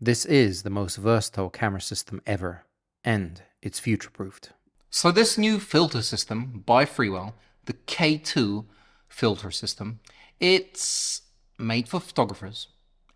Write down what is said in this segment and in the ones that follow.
This is the most versatile camera system ever, and it's future-proofed. So this new filter system by Freewell, the K2 filter system, it's made for photographers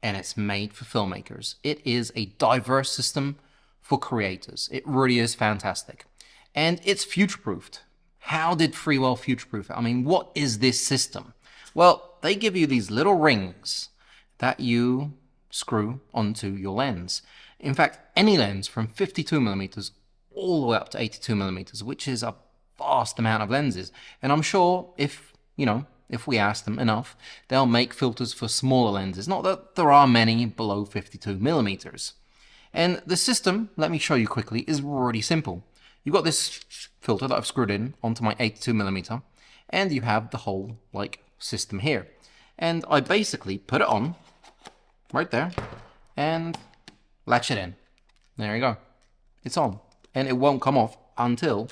and it's made for filmmakers. It is a diverse system for creators. It really is fantastic. And it's future-proofed. How did Freewell future-proof it? I mean, what is this system? Well, they give you these little rings that you screw onto your lens. In fact, any lens from 52mm all the way up to 82mm, which is a vast amount of lenses. And I'm sure if we ask them enough, they'll make filters for smaller lenses. Not that there are many below 52mm. And the system, let me show you quickly, is really simple. You've got this filter that I've screwed in onto my 82mm, and you have the whole system here. And I basically put it on right there and latch it in. There you go. It's on. And it won't come off until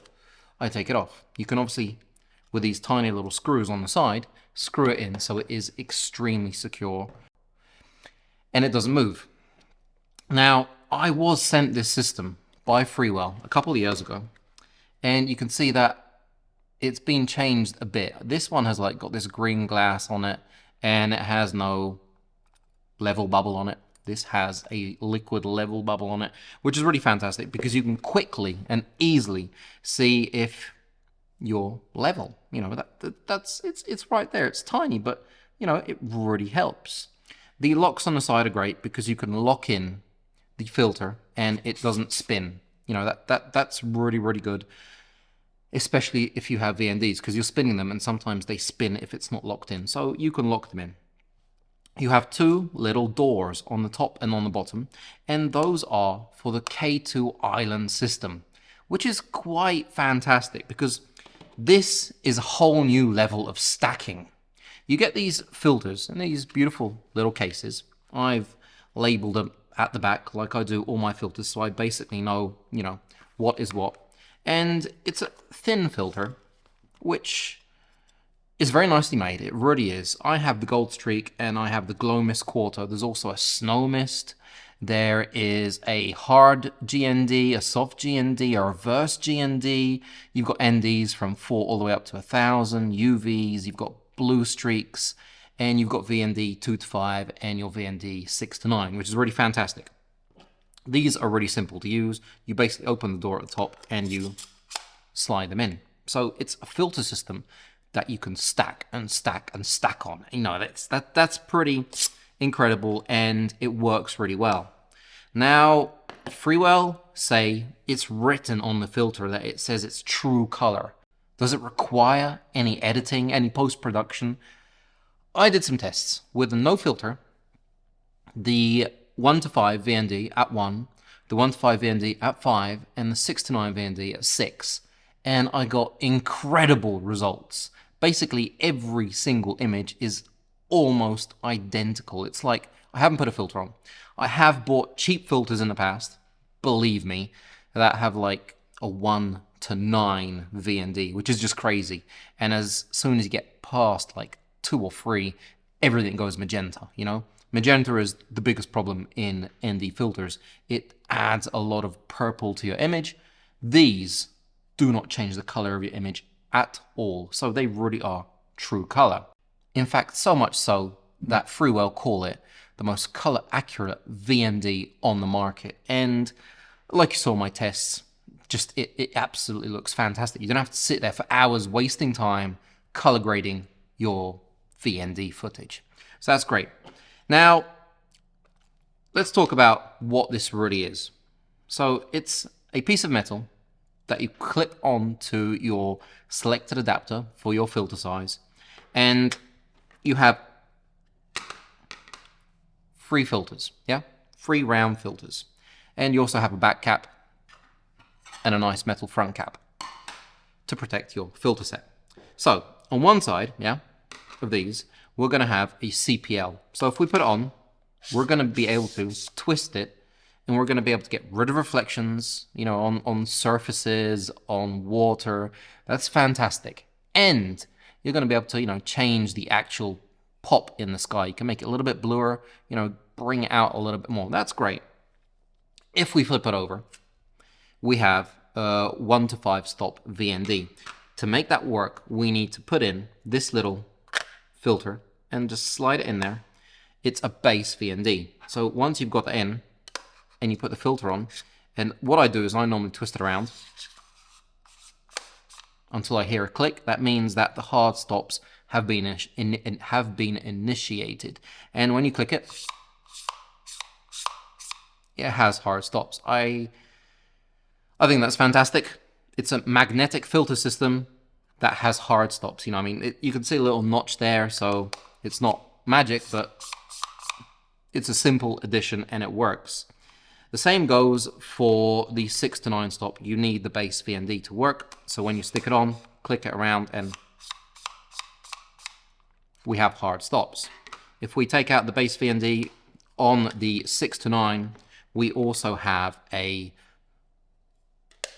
I take it off. You can obviously, with these tiny little screws on the side, screw it in so it is extremely secure and it doesn't move. Now, I was sent this system by Freewell a couple of years ago, and you can see that it's been changed a bit. This one has got this green glass on it, and it has no level bubble on it. This has a liquid level bubble on it, which is really fantastic because you can quickly and easily see if you're level. It's right there. It's tiny, but it really helps. The locks on the side are great because you can lock in the filter and it doesn't spin. That's really, really good, especially if you have VNDs, because you're spinning them and sometimes they spin if it's not locked in. So you can lock them in. You have two little doors on the top and on the bottom, and those are for the K2 island system, which is quite fantastic because this is a whole new level of stacking. You get these filters in these beautiful little cases. I've labeled them at the back like I do all my filters, so I basically know, what is what. And it's a thin filter, which is very nicely made. It really is. I have the Gold Streak and I have the Glow Mist Quarter. There's also a Snow Mist. There is a hard GND, a soft GND, a reverse GND. You've got NDs from 4 all the way up to 1,000, UVs, you've got blue streaks, and you've got VND 2 to 5 and your VND 6 to 9, which is really fantastic. These are really simple to use. You basically open the door at the top and you slide them in. So it's a filter system that you can stack and stack and stack on. That's pretty incredible, and it works really well. Now, Freewell say it's written on the filter that it says it's true color. Does it require any editing, any post-production? I did some tests with the no filter, the 1 to 5 VND at 1, the 1 to 5 VND at 5, and the 6 to 9 VND at 6. And I got incredible results. Basically, every single image is almost identical. It's like, I haven't put a filter on. I have bought cheap filters in the past, believe me, that have a 1 to 9 VND, which is just crazy. And as soon as you get past 2 or 3, everything goes magenta, Magenta is the biggest problem in ND filters. It adds a lot of purple to your image. These do not change the color of your image at all. So they really are true color. In fact, so much so that Freewell call it the most color accurate VND on the market. And like you saw in my tests, just it absolutely looks fantastic. You don't have to sit there for hours wasting time color grading your VND footage. So that's great. Now, let's talk about what this really is. So it's a piece of metal that you clip onto your selected adapter for your filter size, and you have 3 filters, 3 round filters, and you also have a back cap and a nice metal front cap to protect your filter set. So on one side, of these, we're going to have a CPL. So if we put it on, we're going to be able to twist it, and we're going to be able to get rid of reflections, on surfaces, on water. That's fantastic. And you're going to be able to, change the actual pop in the sky. You can make it a little bit bluer, bring it out a little bit more. That's great. If we flip it over, we have 1 to 5 stop VND. To make that work, we need to put in this little filter and just slide it in there. It's a base VND. So once you've got that in and you put the filter on, and what I do is I normally twist it around until I hear a click. That means that the hard stops have been initiated. And when you click it, it has hard stops. I think that's fantastic. It's a magnetic filter system that has hard stops. You know, I mean, you can see a little notch there, so it's not magic, but it's a simple addition and it works. The same goes for the 6 to 9 stop. You need the base VND to work. So when you stick it on, click it around, and we have hard stops. If we take out the base VND on the 6 to 9, we also have a,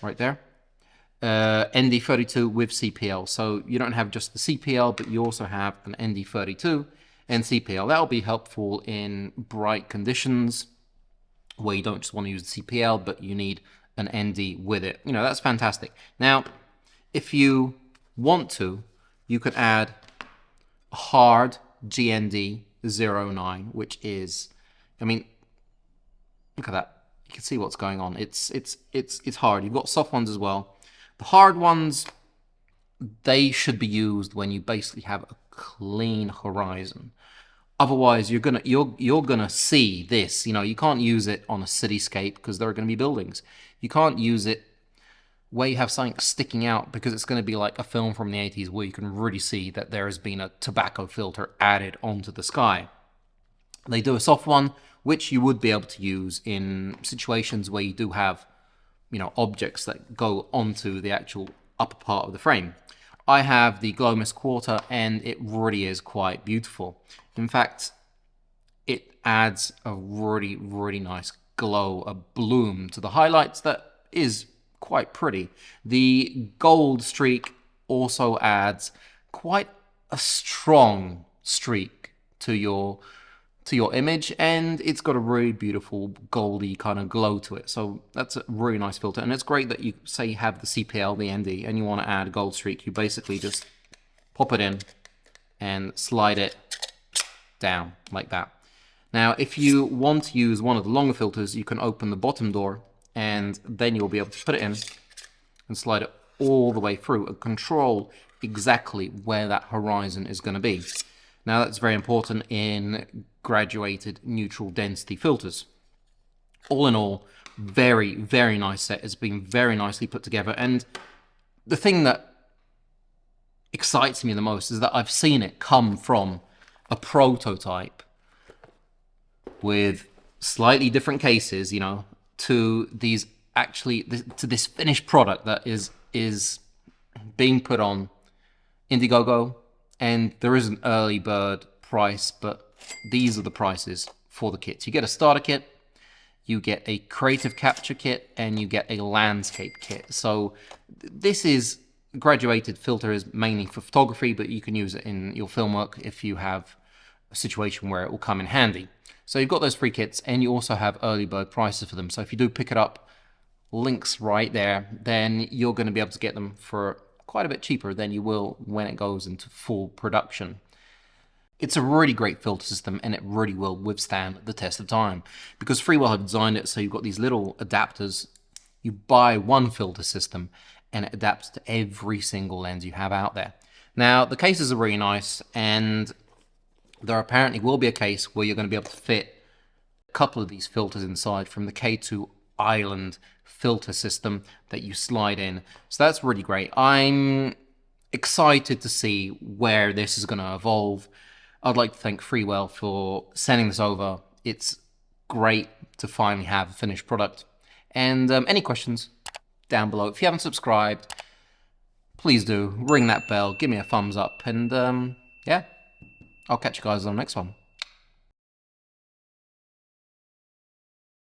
right there, ND32 with CPL. So you don't have just the CPL, but you also have an ND32 and CPL. That'll be helpful in bright conditions where you don't just want to use the CPL, but you need an ND with it. You know, that's fantastic. Now, if you want to, you could add a hard GND09, which is, I mean, look at that. You can see what's going on. It's hard. You've got soft ones as well. The hard ones, they should be used when you basically have a clean horizon. Otherwise, you're gonna see this. You know, you can't use it on a cityscape because there are going to be buildings. You can't use it where you have something sticking out because it's going to be like a film from the 80s where you can really see that there has been a tobacco filter added onto the sky. They do a soft one, which you would be able to use in situations where you do have, you know, objects that go onto the actual upper part of the frame. I have the Glow Mist Quarter, and it really is quite beautiful. In fact, it adds a really, really nice glow, a bloom to the highlights that is quite pretty. The gold streak also adds quite a strong streak to your image, and it's got a really beautiful goldy kind of glow to it. So that's a really nice filter, and it's great that you say you have the CPL, the ND, and you want to add a gold streak. You basically just pop it in and slide it down like that. Now, if you want to use one of the longer filters, you can open the bottom door, and then you'll be able to put it in and slide it all the way through and control exactly where that horizon is going to be. Now, that's very important in graduated neutral density filters. All in all, very, very nice set. It's been very nicely put together. And the thing that excites me the most is that I've seen it come from a prototype with slightly different cases, you know, to these actually, to this finished product that is being put on Indiegogo. And there is an early bird price, but these are the prices for the kits. You get a starter kit, you get a creative capture kit, and you get a landscape kit. So this is graduated filter is mainly for photography, but you can use it in your film work if you have a situation where it will come in handy. So you've got those free kits, and you also have early bird prices for them. So if you do pick it up, links right there, then you're going to be able to get them for quite a bit cheaper than you will when it goes into full production. It's a really great filter system, and it really will withstand the test of time because Freewell have designed it so you've got these little adapters. You buy one filter system and it adapts to every single lens you have out there. Now, the cases are really nice, and there apparently will be a case where you're going to be able to fit a couple of these filters inside from the K2 Island filter system that you slide in. So that's really great. I'm excited to see where this is going to evolve. I'd like to thank Freewell for sending this over. It's great to finally have a finished product. And any questions down below. If you haven't subscribed, please do. Ring that bell, give me a thumbs up, and yeah, I'll catch you guys on the next one.